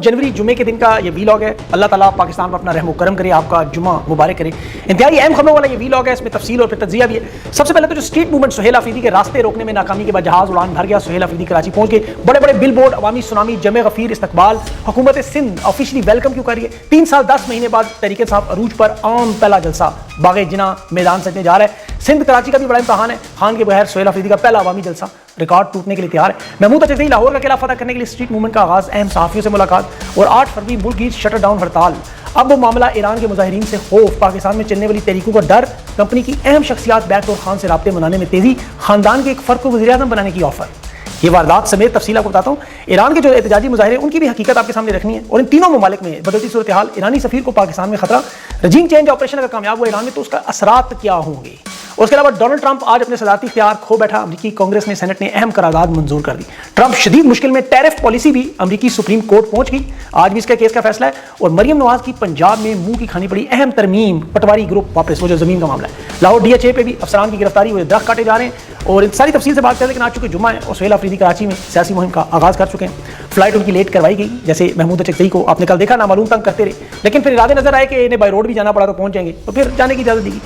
जनवरी जुमे के दिन का ये वीलॉग है। अल्लाह ताला पाकिस्तान पर अपना रहम व करम करे, आपका जुमा मुबारक करे। इंतहाई अहम खबरों वाला ये वीलॉग है, इसमें तफसील और फिर तज्जिया भी है। सबसे पहले तो जो स्ट्रीट मूवमेंट सुहेल अफरीदी के रास्ते रोकने में नाकामी के बाद जहाज उड़ान भर गया, सुहेल अफरीदी कराची पहुंच गए। बड़े बड़े बिल बोर्ड, अवामी सुनामी, जमे गफीर इस्तकबाल, हुकूमत सिंध ऑफिशियली वेलकम क्यों कर रही है। 3 साल 10 महीने बाद तहरीक साहब अरूज पर आम पहला जलसा बागे जिना मैदान सजने जा रहा है। सिंध कराची का भी बड़ा इम्तहान है, खान के बगैर सुहेल अफरीदी का पहला अवामी जलसा रिकॉर्ड टूटने के लिए तैयार है। महमूद अचकज़ई लाहौर का किला फतह करने के लिए स्ट्रीट मूवमेंट का आगाज, अहम सहाफ़ियों से मुलाकात और 8 फरवरी मुल्क की शटर डाउन हड़ताल। अब वो मामला ईरान के मुजाहिरीन से खौफ, पाकिस्तान में चलने वाली तहरीकों का डर, कंपनी की अहम शख्सियात बैकडोर खान से राब्ते बनाने में तेजी, खानदान के एक फर्द को वज़ीर-ए-आज़म बनाने की ऑफर। ये वारदात समेत तफसील आपको बताता हूँ। ईरान के जो एहतजाजी मुजाहिरे उनकी भी हकीकत आपके सामने रखनी है। और इन तीनों ममालिक में बदलती सूरत हाल, ईरानी सफीर को पाकिस्तान में खतरा, रजीम चेंज ऑपरेशन अगर कामयाब हुआ ईरान में तो उसका असरात क्या होंगे। उसके अलावा डोनाल्ड ट्रंप आज अपने सदारती इख्तियार खो बैठा, अमरीकी कांग्रेस ने सेनेट ने अहम करारदाद मंजूर कर दी। ट्रंप शदीद मुश्किल में, टैरिफ पॉलिसी भी अमरीकी सुप्रीम कोर्ट पहुंच गई, आज भी इसका केस का फैसला है। और मरियम नवाज की पंजाब में मुंह की खानी पड़ी अहम तरमीम, पटवारी ग्रुप वापस, वो जो जमीन का मामला है। लाहौर DHA पे भी अफसरान की गिरफ्तारी हुई, दरख्त काटे जा रहे हैं। और इन सारी तफसील से बात करें, लेकिन आज चुके जुम्मा है और सुहेल अफरीदी कराची में सियासी मुहिम का आगाज कर चुके हैं। फ्लाइट उनकी लेट करवाई गई, जैसे महमूद अचकज़ई को आपने कल देखा, नामालूम तंग करते रहे, लेकिन फिर इरादे नजर आए कि इन्हें बाई रोड भी जाना पड़ा तो पहुंच जाएंगे, तो फिर जाने की इजाजत दी।